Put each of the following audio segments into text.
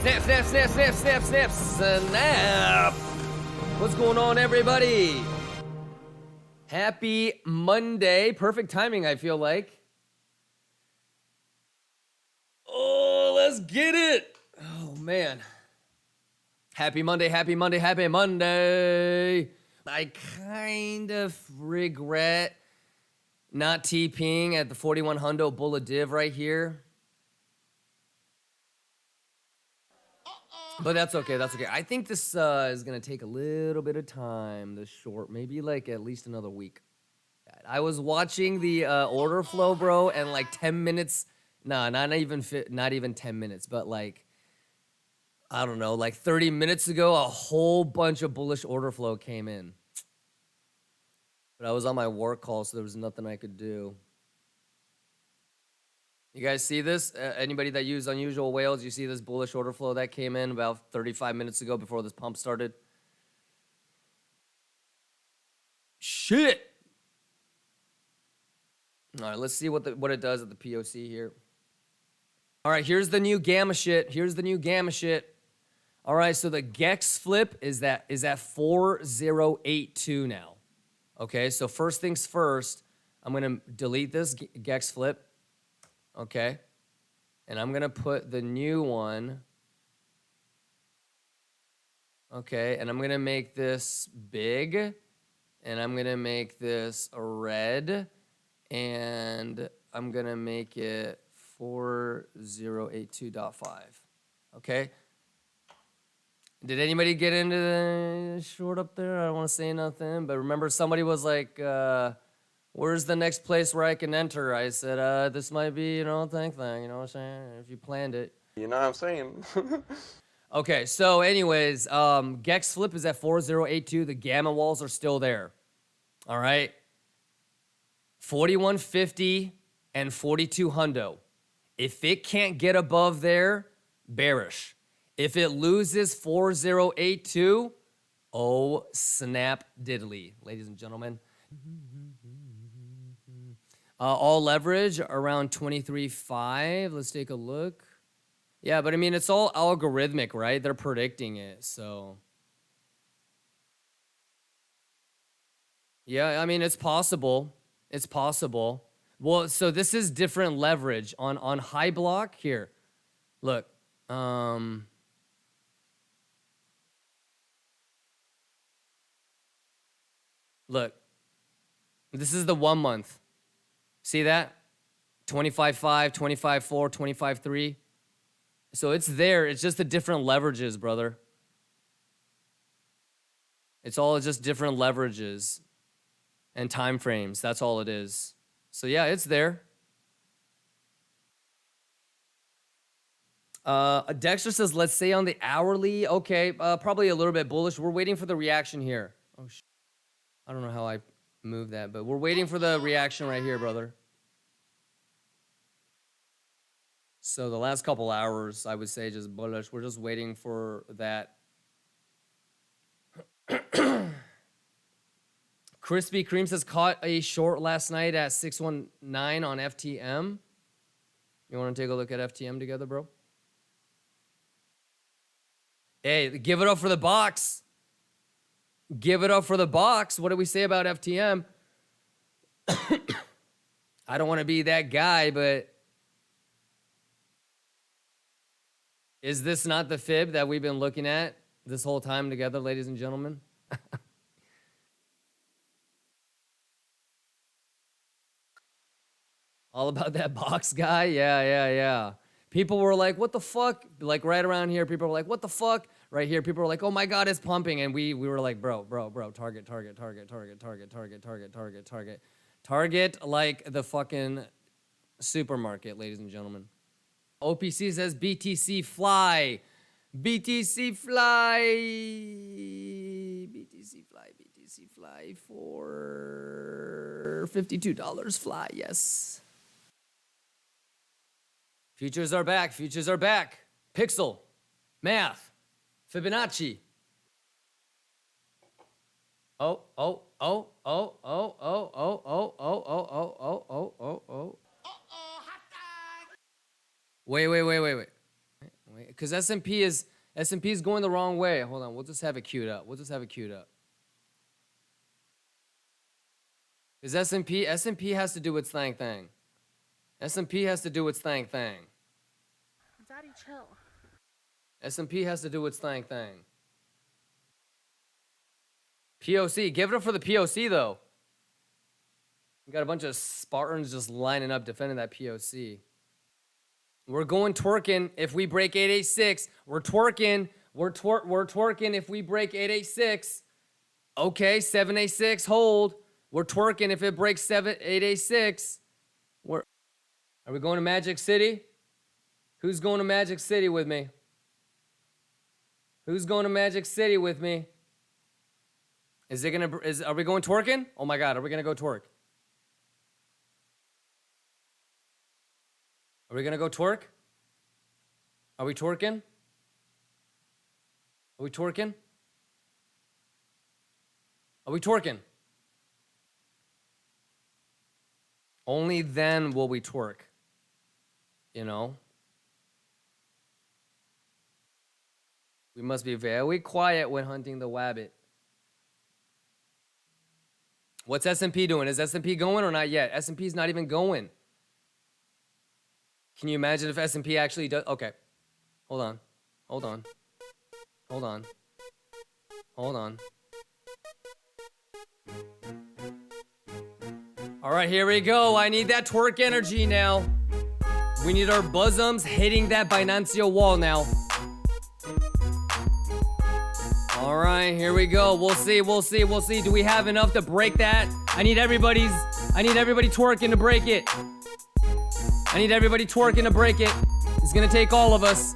Snap, snap, snap, snap, snap, snap, snap. What's going on, everybody? Happy Monday. Perfect timing, I feel like. Oh, let's get it. Oh, man. Happy Monday, happy Monday, happy Monday. I kind of regret not TPing at the 41 hundo bull of div right here. But that's okay, that's okay. I think this is going to take a little bit of time, this short. Maybe like at least another week. I was watching the order flow, bro, and like 10 minutes, nah, not even 10 minutes, but like, I don't know, like 30 minutes ago, a whole bunch of bullish order flow came in. But I was on my work call, so there was nothing I could do. You guys see this? Anybody that used Unusual Whales, you see this bullish order flow that came in about 35 minutes ago before this pump started? Shit! All right, let's see what it does at the POC here. All right, here's the new gamma shit. Here's the new gamma shit. All right, so the GEX flip is at 4082 now. Okay, so first things first, I'm going to delete this GEX flip. Okay, and I'm going to put the new one. Okay, and I'm going to make this big, and I'm going to make this a red, and I'm going to make it 4082.5. Okay? Did anybody get into the short up there? I don't want to say nothing, but remember somebody was like, where's the next place where I can enter? I said, this might be, you know, thing, you know what I'm saying? If you planned it. You know what I'm saying? Okay, so anyways, GEX flip is at 4082. The gamma walls are still there. All right? 4150 and 42 hundo. If it can't get above there, bearish. If it loses 4082, oh, snap diddly, ladies and gentlemen. All leverage around 23.5. Let's take a look. Yeah, but I mean, it's all algorithmic, right? They're predicting it, so. Yeah, I mean, it's possible. It's possible. Well, so this is different leverage on high block here. Look, look, this is the 1 month. See that? 25.5, 25.4, 25.3. So it's there. It's just the different leverages, brother. It's all just different leverages and time frames. That's all it is. So yeah, it's there. Dexter says, let's say on the hourly. Okay, probably a little bit bullish. We're waiting for the reaction here. Oh, I don't know how I moved that, but we're waiting for the reaction right here, brother. So the last couple hours, I would say just bullish. We're just waiting for that. Krispy Kreme says caught a short last night at 619 on FTM. You want to take a look at FTM together, bro? Hey, give it up for the box. Give it up for the box. What do we say about FTM? I don't want to be that guy, but is this not the fib that we've been looking at this whole time together, ladies and gentlemen? All about that box guy? Yeah. People were like, what the fuck? Like right around here, people were like, what the fuck? Right here, people were like, oh my God, it's pumping. And we were like, bro, target. Target like the fucking supermarket, ladies and gentlemen. OPC says BTC fly. BTC fly for $52 fly, yes. Futures are back. Pixel, math, Fibonacci. Oh. Wait. because S&P is going the wrong way. Hold on, we'll just have it queued up. Because S&P has to do its thing. S&P has to do its thing. Daddy, chill. S&P has to do its thing. POC, give it up for the POC though. We got a bunch of Spartans just lining up defending that POC. We're going twerking if we break 886. We're twerking if we break 886. Okay, 786, hold. We're twerking if it breaks 886. Are we going to Magic City? Who's going to Magic City with me? Are we going twerking? Oh my God, are we gonna go twerk? Are we gonna go twerk? Are we twerking? Only then will we twerk. You know? We must be very quiet when hunting the wabbit. What's S&P doing? Is S&P going or not yet? S&P's not even going. Can you imagine if S&P actually does? Okay. Hold on. All right, here we go. I need that twerk energy now. We need our bosoms hitting that Binancio wall now. All right, here we go. We'll see. Do we have enough to break that? I need everybody twerking to break it. It's gonna take all of us.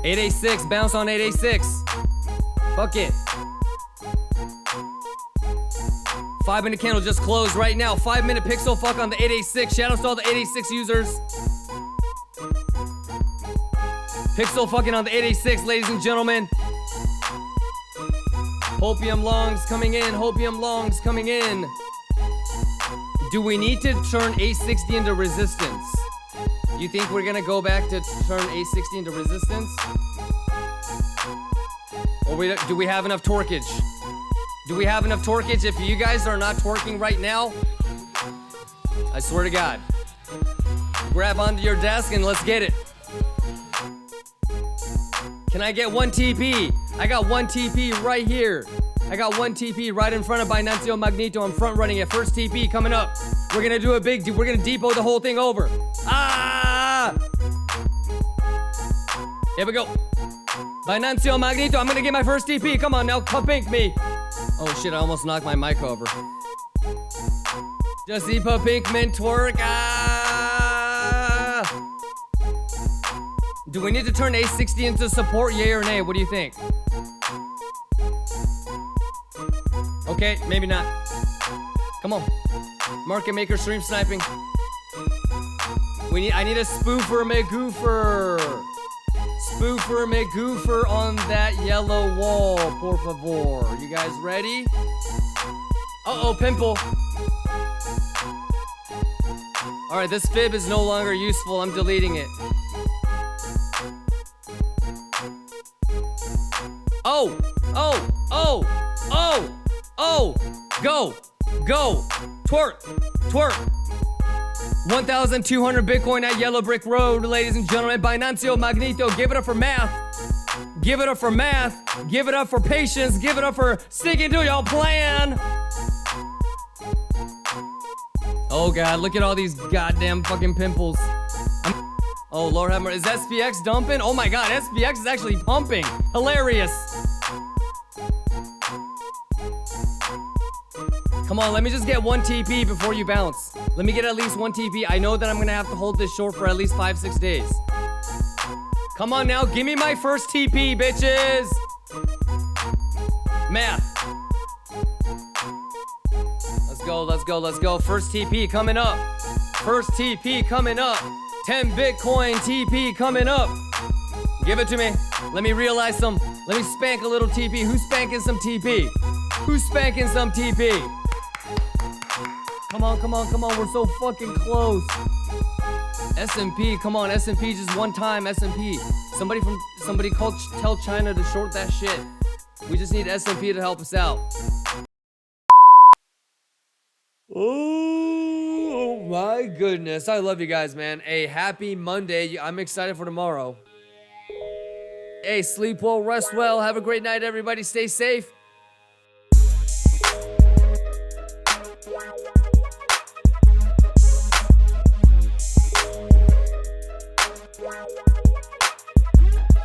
$886, bounce on 886. Fuck it. 5-minute candle just closed right now. 5-minute pixel fuck on the 886. Shout outs to all the 886 users. Pixel fucking on the 886, ladies and gentlemen. Hopium longs coming in. Do we need to turn 860 into resistance? You think we're gonna go back to turn 860 into resistance? Or do we have enough torquage? If you guys are not twerking right now, I swear to God, grab onto your desk and let's get it. Can I get 1 TP? I got 1 TP right here. I got 1 TP right in front of Binancio Magneto. I'm front running it. First TP coming up. We're gonna do we're gonna depot the whole thing over. Ah! Here we go. Binancio Magneto, I'm gonna get my first TP. Come on now, pink me. Oh shit, I almost knocked my mic over. Just pink mint twerk. Ah! Do we need to turn 860 into support, yay or nay? What do you think? Okay, maybe not. Come on. Market maker stream sniping. I need a spoofer McGoofer on that yellow wall, por favor. You guys ready? Uh-oh, pimple. All right, this fib is no longer useful. I'm deleting it. Oh, go, twerk. 1,200 Bitcoin at Yellow Brick Road, ladies and gentlemen. Binancio Magneto, give it up for math. Give it up for patience. Give it up for sticking to your plan. Oh God, look at all these goddamn fucking pimples. Oh Lord have mercy, is SPX dumping? Oh my God, SPX is actually pumping. Hilarious. Come on, let me just get 1 TP before you bounce. Let me get at least 1 TP. I know that I'm gonna have to hold this short for at least 5-6 days. Come on now, give me my first TP, bitches. Math. Let's go. First TP coming up. 10 Bitcoin TP coming up. Give it to me. Let me realize some Let me spank a little TP. Who's spanking some TP? Who's spanking some TP? Come on, come on, come on. We're so fucking close. S&P, come on, S&P just one time, S&P. Somebody tell China to short that shit. We just need S&P to help us out. Oh my goodness. I love you guys, man. A happy Monday. I'm excited for tomorrow. Hey, sleep well, rest well. Have a great night, everybody. Stay safe.